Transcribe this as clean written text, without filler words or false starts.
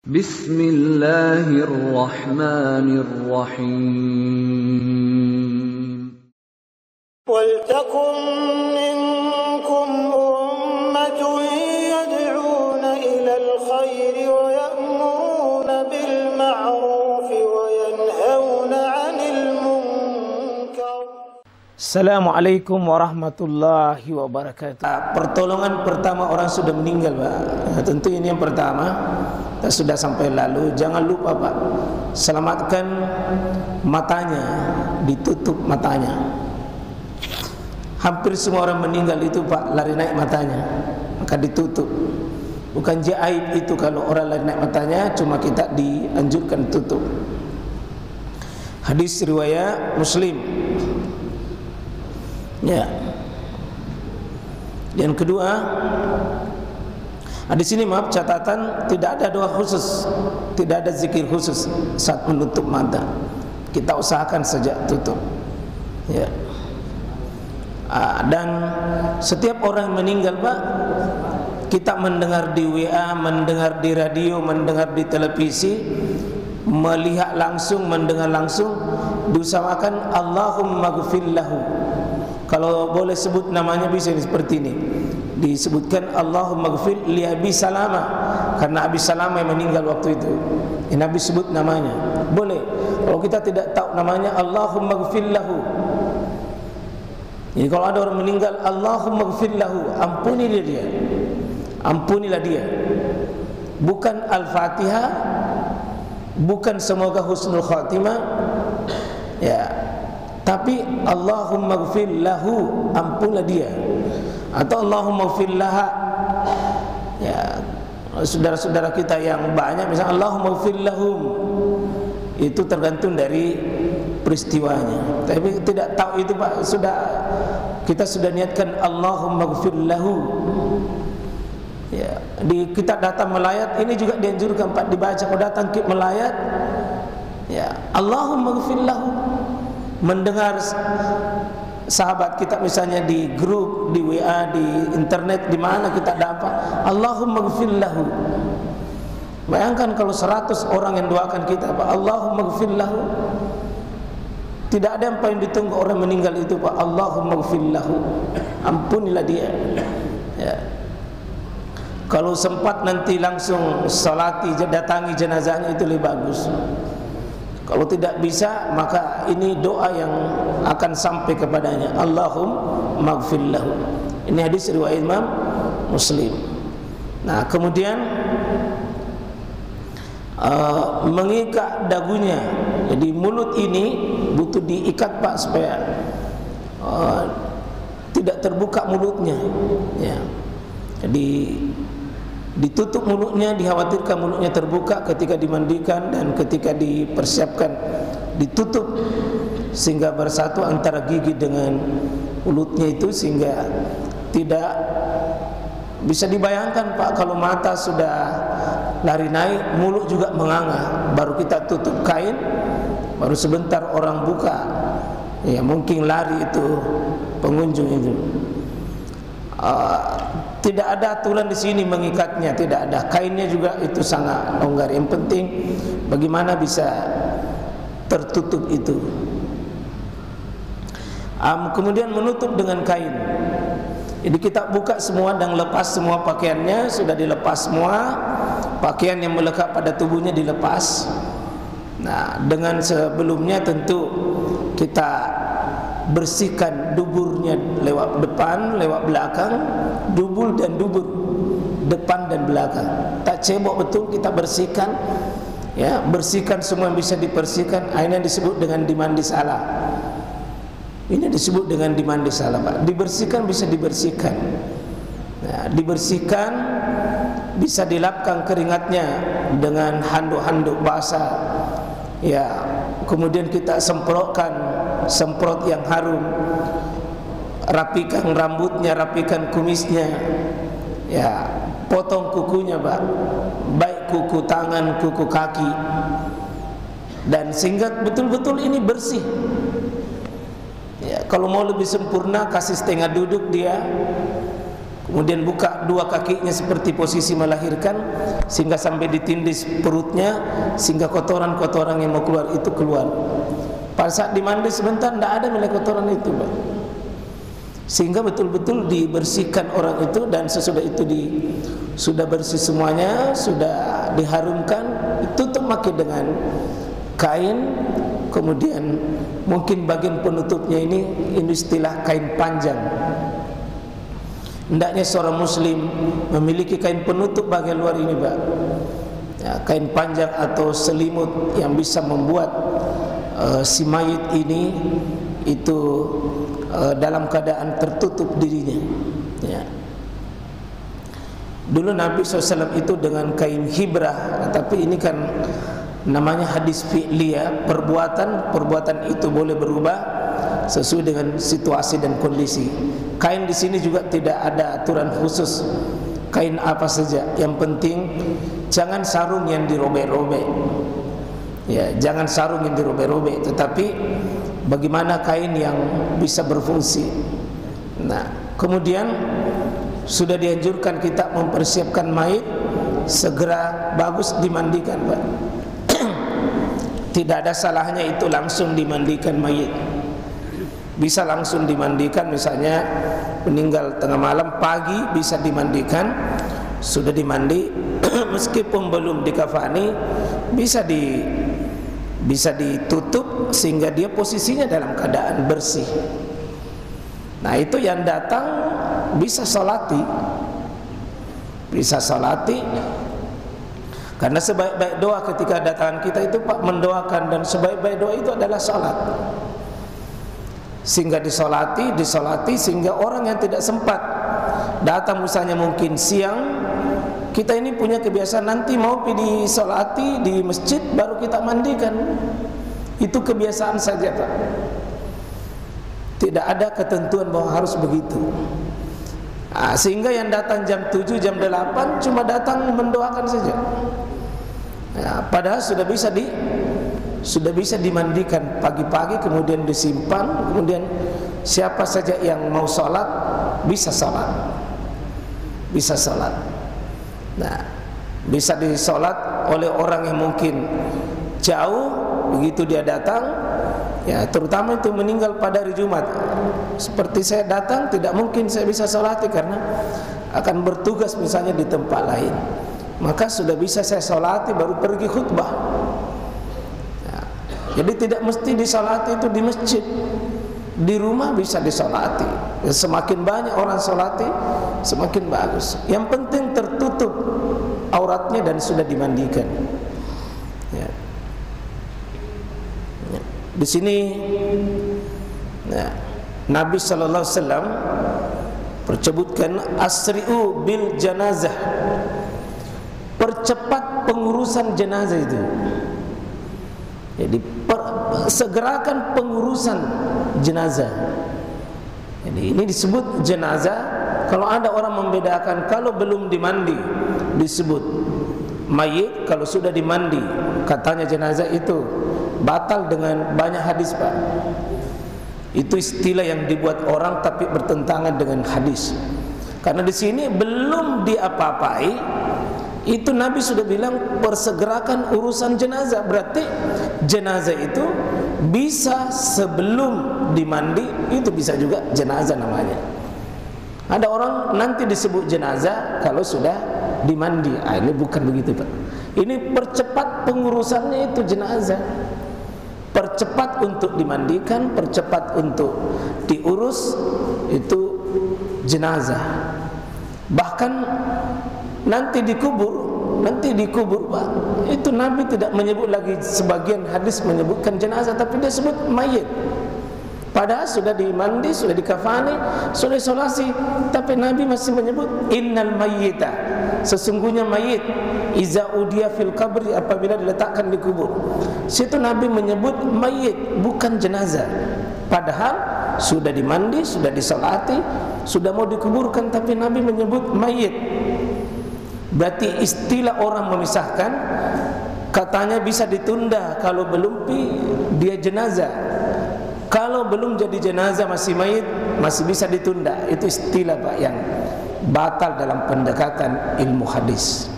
Bismillahirrahmanirrahim. Waltakum minkum ummatun yad'una ilal khairi wa ya'muruna bil ma'rufi wa yanhauna 'anil munkar. Assalamualaikum warahmatullahi wabarakatuh. Pertolongan pertama orang sudah meninggal, Pak. Nah, tentu ini yang pertama. Kita sudah sampai lalu. Jangan lupa, Pak, selamatkan matanya, ditutup matanya. Hampir semua orang meninggal itu, Pak, lari naik matanya, maka ditutup. Bukan aib itu kalau orang lari naik matanya, cuma kita dianjurkan tutup. Hadis riwayat Muslim. Ya. Yang kedua, di sini maaf catatan, tidak ada doa khusus, tidak ada zikir khusus saat menutup mata. Kita usahakan sejak tutup. Ya. Dan setiap orang meninggal, Pak, kita mendengar di WA, mendengar di radio, mendengar di televisi, melihat langsung, mendengar langsung, diusahakan Allahumma ghfir lahu. Kalau boleh sebut namanya bisa seperti ini. Disebutkan Allahumma ghfir li Abi Salama, karena Abi Salama yang meninggal waktu itu. Nabi sebut namanya. Boleh. Kalau kita tidak tahu namanya, Allahumma ghfir lahu. Jadi kalau ada orang meninggal, Allahumma ghfir lahu, ampunilah dia. Ampunilah dia. Bukan Al-Fatihah, bukan semoga husnul khatimah. Ya. Tapi Allahumma ghfir lahu, ampunlah dia. Atau Allahumma ghfir laha. Ya, saudara-saudara kita yang banyak misalnya Allahumma ghfir lahum, itu tergantung dari peristiwanya. Tapi tidak tahu itu, Pak, kita sudah niatkan Allahumma ghfir lahu. Ya, kita datang melayat ini juga dianjurkan, Pak, dibaca kalau datang melayat. Ya, Allahumma ghfir lahu. Mendengar sahabat kita misalnya di grup, di WA, di internet, di mana kita dapat Allahumma ghfir lahu. Bayangkan kalau 100 orang yang doakan kita, Pak, Allahumma ghfir lahu. Tidak ada yang paling ditunggu orang meninggal itu, Pak, Allahumma ghfir lahu, ampunilah dia. Ya. Kalau sempat nanti langsung salati, datangi jenazahnya, itu lebih bagus. Kalau tidak bisa, maka ini doa yang akan sampai kepadanya, Allahumma ghfir lahu. Ini hadis riwayat Imam Muslim. Nah, kemudian mengikat dagunya. Jadi mulut ini butuh diikat, Pak, supaya tidak terbuka mulutnya. Ya. Jadi ditutup mulutnya, dikhawatirkan mulutnya terbuka ketika dimandikan dan ketika dipersiapkan, ditutup sehingga bersatu antara gigi dengan mulutnya itu, sehingga tidak bisa dibayangkan, Pak, kalau mata sudah lari naik, mulut juga menganga, baru kita tutup kain, baru sebentar orang buka, ya mungkin lari itu pengunjung itu. Tidak ada aturan di sini mengikatnya, tidak ada. Kainnya juga itu sangat longgar. Yang penting bagaimana bisa tertutup itu. Kemudian menutup dengan kain. Jadi kita buka semua dan lepas semua pakaiannya, sudah dilepas semua. Pakaian yang melekat pada tubuhnya dilepas. Nah, dengan sebelumnya tentu kita bersihkan duburnya lewat depan, lewat belakang, dubur dan dubur, depan dan belakang. Tak cebok betul, kita bersihkan. Ya, bersihkan semua yang bisa dibersihkan. Ini disebut dengan dimandi salah. Ini disebut dengan dimandi salah, Pak. Dibersihkan bisa dibersihkan. Nah, dibersihkan bisa dilapkan keringatnya dengan handuk-handuk basah. Ya, kemudian kita semprot yang harum, rapikan rambutnya, rapikan kumisnya, ya, potong kukunya, Pak, baik kuku tangan, kuku kaki, dan sehingga betul-betul ini bersih. Ya, kalau mau lebih sempurna, kasih setengah duduk dia, kemudian buka dua kakinya seperti posisi melahirkan, sehingga sampai ditindis perutnya, sehingga kotoran-kotoran yang mau keluar itu keluar. Pada saat dimandi sebentar tidak ada nilai kotoran itu, Pak. Sehingga betul-betul dibersihkan orang itu, dan sesudah itu sudah bersih semuanya, sudah diharumkan, ditutup lagi dengan kain. Kemudian mungkin bagian penutupnya ini istilah kain panjang. Hendaknya seorang muslim memiliki kain penutup bagian luar ini, Pak. Ya, kain panjang atau selimut yang bisa membuat si mayit ini itu dalam keadaan tertutup dirinya. Ya. Dulu Nabi SAW itu dengan kain hibrah, tapi ini kan namanya hadis fi'liyah, perbuatan itu boleh berubah sesuai dengan situasi dan kondisi. Kain di sini juga tidak ada aturan khusus. Kain apa saja, yang penting jangan sarung yang dirobek-robek. Ya, jangan sarung yang dirobek-robek, tetapi bagaimana kain yang bisa berfungsi. Nah, kemudian sudah dianjurkan kita mempersiapkan mayit, segera bagus dimandikan, Pak. Tidak ada salahnya itu langsung dimandikan mayit. Bisa langsung dimandikan, misalnya meninggal tengah malam, pagi bisa dimandikan, sudah dimandi meskipun belum dikafani, bisa ditutup sehingga dia posisinya dalam keadaan bersih. Nah, itu yang datang bisa salati, karena sebaik-baik doa ketika datangan kita itu, Pak, mendoakan, dan sebaik-baik doa itu adalah salat. Sehingga disolati sehingga orang yang tidak sempat datang, misalnya mungkin siang, kita ini punya kebiasaan nanti mau pergi disolati di masjid baru kita mandikan. Itu kebiasaan saja, Pak. Tidak ada ketentuan bahwa harus begitu. Sehingga yang datang jam 7, jam 8 cuma datang mendoakan saja. Padahal sudah bisa dimandikan pagi-pagi, kemudian disimpan, kemudian siapa saja yang mau sholat bisa sholat. Nah, bisa disolat oleh orang yang mungkin jauh, begitu dia datang, ya, terutama itu meninggal pada hari Jumat. Seperti saya datang, tidak mungkin saya bisa sholati karena akan bertugas misalnya di tempat lain. Maka sudah bisa saya sholati baru pergi khutbah. Jadi tidak mesti disolati itu di masjid, di rumah bisa disolati. Ya, semakin banyak orang solati, semakin bagus. Yang penting tertutup auratnya dan sudah dimandikan. Ya. Ya. Di sini, ya, Nabi Sallallahu Alaihi Wasallam percebutkan asri'u bil janazah, percepat pengurusan jenazah itu. Jadi segerakan pengurusan jenazah. Jadi ini disebut jenazah. Kalau ada orang membedakan, kalau belum dimandi disebut mayit, kalau sudah dimandi katanya jenazah itu batal dengan banyak hadis, Pak. Itu istilah yang dibuat orang tapi bertentangan dengan hadis. Karena di sini belum diapa-apai, itu Nabi sudah bilang persegerakan urusan jenazah. Berarti jenazah itu bisa sebelum dimandi, itu bisa juga jenazah namanya. Ada orang nanti disebut jenazah kalau sudah dimandi. Ini bukan begitu, Pak. Ini percepat pengurusannya itu jenazah. Percepat untuk dimandikan, percepat untuk diurus itu jenazah. Bahkan nanti dikubur, Pak. Itu Nabi tidak menyebut lagi, sebagian hadis menyebutkan jenazah, tapi dia sebut mayit. Padahal sudah dimandi, sudah dikafani, sudah isolasi, tapi Nabi masih menyebut innal mayyita, sesungguhnya mayit, iza udiya fil qabri, apabila diletakkan di kubur. Situ Nabi menyebut mayit, bukan jenazah. Padahal sudah dimandi, sudah disolati, sudah mau dikuburkan, tapi Nabi menyebut mayit. Berarti istilah orang memisahkan, katanya bisa ditunda kalau belum dia jenazah. Kalau belum jadi jenazah masih mayit, masih bisa ditunda. Itu istilah, Pak, batal dalam pendekatan ilmu hadis.